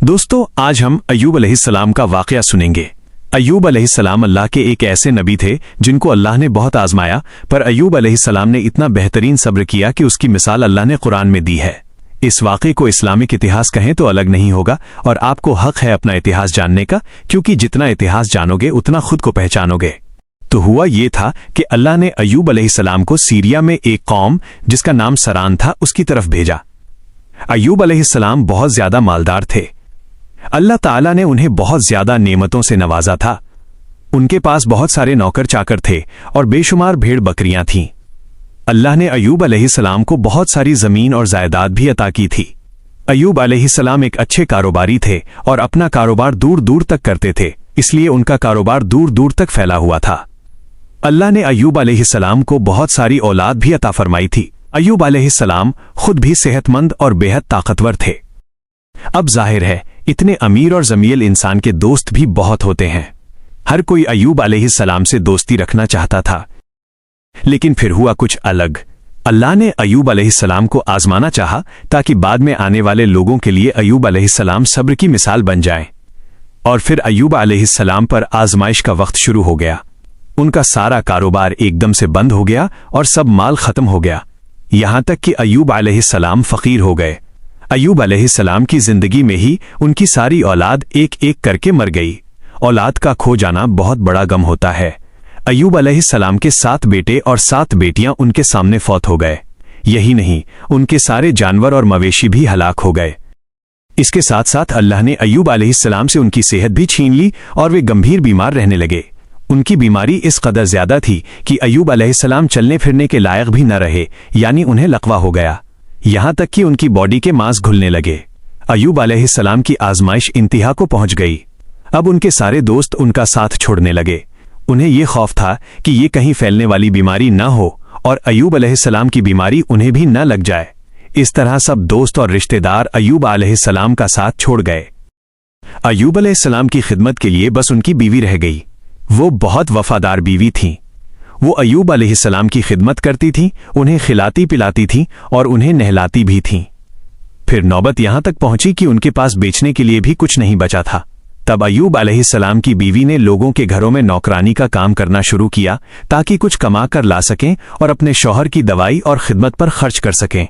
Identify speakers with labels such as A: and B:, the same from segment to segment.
A: दोस्तों, आज हम अय्यूब अलैहिस्सलाम का वाकया सुनेंगे। अय्यूब अलैहिस्सलाम अल्लाह के एक ऐसे नबी थे जिनको अल्लाह ने बहुत आजमाया, पर अय्यूब अलैहिस्सलाम ने इतना बेहतरीन सब्र किया कि उसकी मिसाल अल्लाह ने कुरान में दी है। इस वाक़े को इस्लामिक इतिहास कहें तो अलग नहीं होगा, और आपको हक है अपना इतिहास जानने का, क्योंकि जितना इतिहास जानोगे उतना खुद को पहचानोगे। तो हुआ ये था कि अल्लाह ने अय्यूब अलैहिस्सलाम को सीरिया में एक कौम जिसका नाम सरान था उसकी तरफ भेजा। अय्यूब अलैहिस्सलाम बहुत ज्यादा मालदार थे। अल्लाह ताला ने उन्हें बहुत ज्यादा नेमतों से नवाजा था। उनके पास बहुत सारे नौकर चाकर थे और बेशुमार भेड़ बकरियां थीं। अल्लाह ने अय्यूब अलैहिस्सलाम को बहुत सारी जमीन और जायदाद भी अता की थी। अय्यूब अलैहिस्सलाम एक अच्छे कारोबारी थे और अपना कारोबार दूर दूर तक करते थे, इसलिए उनका कारोबार दूर दूर तक फैला हुआ था। अल्लाह ने अय्यूब अलैहिस्सलाम को बहुत सारी औलाद भी अता फरमाई थी। अय्यूब अलैहिस्सलाम खुद भी सेहतमंद और बेहद ताकतवर थे। अब जाहिर है, इतने अमीर और जमील इंसान के दोस्त भी बहुत होते हैं। हर कोई अय्यूब अलैहिस्सलाम से दोस्ती रखना चाहता था, लेकिन फिर हुआ कुछ अलग। अल्लाह ने अय्यूब अलैहिस्सलाम को आजमाना चाहा ताकि बाद में आने वाले लोगों के लिए अय्यूब अलैहिस्सलाम सब्र की मिसाल बन जाएं। और फिर अय्यूब अलैहिस्सलाम पर आजमाइश का वक्त शुरू हो गया। उनका सारा कारोबार एकदम से बंद हो गया और सब माल खत्म हो गया, यहां तक कि अय्यूब अलैहिस्सलाम फकीर हो गए। अय्यूब अलैहिस्सलाम की जिंदगी में ही उनकी सारी औलाद एक एक करके मर गई। औलाद का खो जाना बहुत बड़ा गम होता है। अय्यूब अलैहिस्सलाम के 7 बेटे और 7 बेटियां उनके सामने फौत हो गए। यही नहीं, उनके सारे जानवर और मवेशी भी हलाक हो गए। इसके साथ साथ अल्लाह ने अय्यूब अलैहिस्सलाम से उनकी सेहत भी छीन ली और वे गंभीर बीमार रहने लगे। उनकी बीमारी इस कदर ज्यादा थी कि अय्यूब अलैहिस्सलाम चलने फिरने के लायक भी न रहे, यानी उन्हें लकवा हो गया। यहां तक कि उनकी बॉडी के मांस घुलने लगे। अय्यूब अलैहिस्सलाम की आजमाइश इंतहा को पहुंच गई। अब उनके सारे दोस्त उनका साथ छोड़ने लगे। उन्हें यह खौफ था कि ये कहीं फैलने वाली बीमारी न हो और अय्यूब अलैहिस्सलाम की बीमारी उन्हें भी न लग जाए। इस तरह सब दोस्त और रिश्तेदार अय्यूब अलैहिस्सलाम का साथ छोड़ गए। अय्यूब अलैहिस्सलाम की खिदमत के लिए बस उनकी बीवी रह गई। वो बहुत वफादार बीवी थीं। वो अय्यूब अलैहिस्सलाम की खिदमत करती थीं, उन्हें खिलाती पिलाती थीं और उन्हें नहलाती भी थीं। फिर नौबत यहां तक पहुंची कि उनके पास बेचने के लिए भी कुछ नहीं बचा था। तब अय्यूब अलैहिस्सलाम की बीवी ने लोगों के घरों में नौकरानी का काम करना शुरू किया ताकि कुछ कमा कर ला सकें और अपने शौहर की दवाई और खिदमत पर खर्च कर सकें।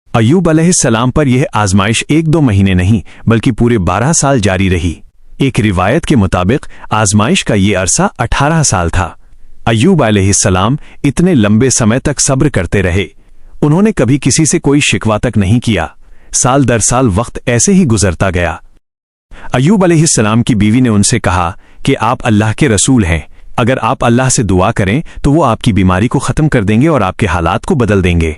A: अय्यूब अलैहिस्सलाम पर यह आजमाइश 1-2 महीने नहीं बल्कि पूरे 12 साल जारी रही। एक रिवायत के मुताबिक आजमाइश का ये अरसा 18 साल था। अय्यूब अलैहिस्सलाम इतने लंबे समय तक सब्र करते रहे। उन्होंने कभी किसी से कोई शिकवा तक नहीं किया। साल दर साल वक्त ऐसे ही गुजरता गया। अय्यूब अलैहिस्सलाम की बीवी ने उनसे कहा कि आप अल्लाह के रसूल हैं, अगर आप अल्लाह से दुआ करें तो वो आपकी बीमारी को खत्म कर देंगे और आपके हालात को बदल देंगे।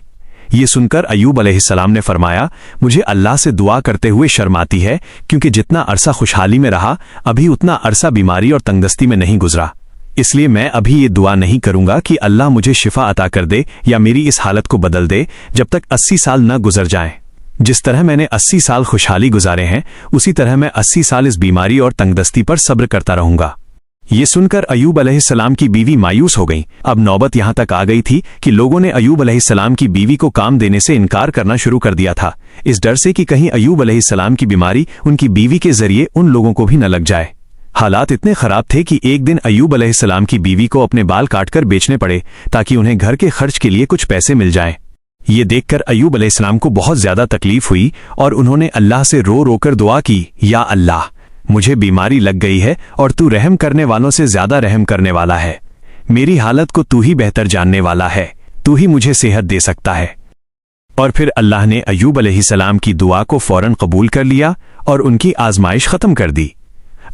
A: ये सुनकर अय्यूब अलैहिस्सलाम ने फरमाया, मुझे अल्लाह से दुआ करते हुए शर्म आती है, क्योंकि जितना अरसा खुशहाली में रहा अभी उतना अरसा बीमारी और तंगदस्ती में नहीं गुजरा। इसलिए मैं अभी ये दुआ नहीं करूंगा कि अल्लाह मुझे शिफा अता कर दे या मेरी इस हालत को बदल दे जब तक 80 साल न गुजर जाएं। जिस तरह मैंने 80 साल खुशहाली गुजारे हैं, उसी तरह मैं 80 साल इस बीमारी और तंगदस्ती पर सब्र करता रहूंगा। ये सुनकर अय्यूब अलैहिस्सलाम की बीवी मायूस हो गई। अब नौबत यहां तक आ गई थी कि लोगों ने अय्यूब अलैहिस्सलाम की बीवी को काम देने से इनकार करना शुरू कर दिया था, इस डर से कि कहीं अय्यूब अलैहिस्सलाम की बीमारी उनकी बीवी के जरिए उन लोगों को भी न लग जाए। हालात इतने खराब थे कि एक दिन अय्यूब अलैहिस्सलाम की बीवी को अपने बाल काटकर बेचने पड़े ताकि उन्हें घर के खर्च के लिए कुछ पैसे मिल जाएं। ये देखकर अय्यूब अलैहिस्सलाम को बहुत ज्यादा तकलीफ हुई और उन्होंने अल्लाह से रो रो कर दुआ की, या अल्लाह, मुझे बीमारी लग गई है और तू रहम करने वालों से ज्यादा रहम करने वाला है। मेरी हालत को तू ही बेहतर जानने वाला है, तू ही मुझे सेहत दे सकता है। और फिर अल्लाह ने अय्यूब अलैहिस्सलाम की दुआ को फौरन कबूल कर लिया और उनकी आजमाइश खत्म कर दी।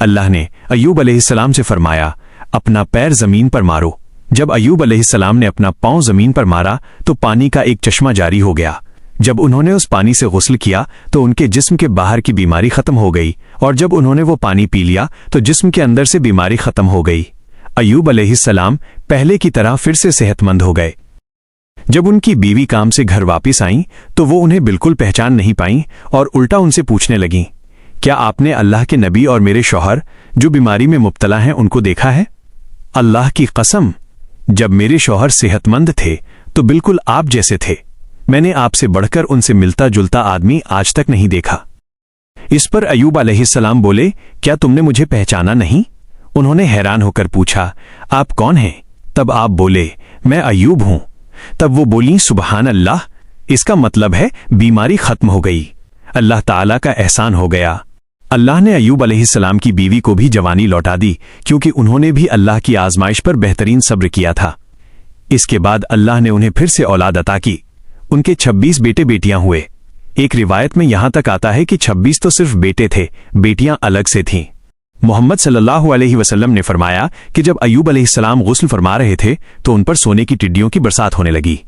A: अल्लाह ने अय्यूब अलैहिस्सलाम से फरमाया, अपना पैर जमीन पर मारो। जब अय्यूब अलैहिस्सलाम ने अपना पांव जमीन पर मारा तो पानी का एक चश्मा जारी हो गया। जब उन्होंने उस पानी से गुस्ल किया तो उनके जिस्म के बाहर की बीमारी खत्म हो गई, और जब उन्होंने वो पानी पी लिया तो जिस्म के अंदर से बीमारी खत्म हो गई। अय्यूब अलैहिस्सलाम पहले की तरह फिर से सेहतमंद हो गए। जब उनकी बीवी काम से घर वापस आईं तो वो उन्हें बिल्कुल पहचान नहीं पाईं और उल्टा उनसे पूछने लगीं, क्या आपने अल्लाह के नबी और मेरे शौहर जो बीमारी में मुब्तला हैं उनको देखा है? अल्लाह की कसम, जब मेरे शौहर सेहतमंद थे तो बिल्कुल आप जैसे थे। मैंने आपसे बढ़कर उनसे मिलता जुलता आदमी आज तक नहीं देखा। इस पर अय्यूब अलैहिस्सलाम बोले, क्या तुमने मुझे पहचाना नहीं? उन्होंने हैरान होकर पूछा, आप कौन हैं? तब आप बोले, मैं अय्यूब हूं। तब वो बोली, सुबहान अल्लाह, इसका मतलब है बीमारी खत्म हो गई, अल्लाह ताला का एहसान हो गया। अल्लाह ने अय्यूब अलैहिस्सलाम की बीवी को भी जवानी लौटा दी, क्योंकि उन्होंने भी अल्लाह की आजमाइश पर बेहतरीन सब्र किया था। इसके बाद अल्लाह ने उन्हें फिर से औलाद अता की। उनके 26 बेटे बेटियां हुए। एक रिवायत में यहां तक आता है कि 26 तो सिर्फ बेटे थे, बेटियां अलग से थीं। मोहम्मद सल्लल्लाहु अलैहि वसल्लम ने फरमाया कि जब अय्यूब अलैहिस्सलाम गुस्ल फरमा रहे थे तो उन पर सोने की टिड्डियों की बरसात होने लगी।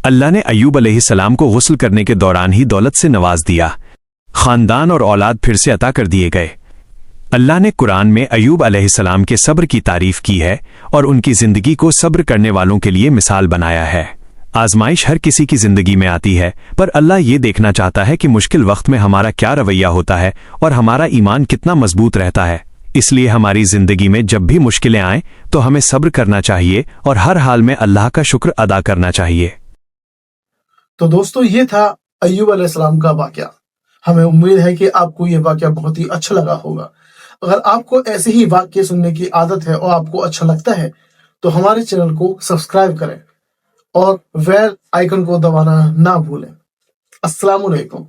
A: अल्लाह ने अय्यूब अलैहिस्सलाम को गुस्ल करने के दौरान ही दौलत से नवाज दिया। खानदान और औलाद फिर से अता कर दिए गए। अल्लाह ने कुरान में अय्यूब अलैहिस्सलाम के सब्र की तारीफ की है और उनकी जिंदगी को सब्र करने वालों के लिए मिसाल बनाया है। आजमाइश हर किसी की जिंदगी में आती है, पर अल्लाह ये देखना चाहता है कि मुश्किल वक्त में हमारा क्या रवैया होता है और हमारा ईमान कितना मजबूत रहता है। इसलिए हमारी जिंदगी में जब भी मुश्किलें आएं तो हमें सब्र करना चाहिए और हर हाल में अल्लाह का शुक्र अदा करना चाहिए।
B: तो दोस्तों, ये था अय्यूब अलैहिस्सलाम का वाकया। हमें उम्मीद है कि आपको ये वाकया बहुत ही अच्छा लगा होगा। अगर आपको ऐसे ही वाकये सुनने की आदत है और आपको अच्छा लगता है तो हमारे चैनल को सब्सक्राइब करें और बेल आइकन को दबाना ना भूलें। अस्सलाम वालेकुम।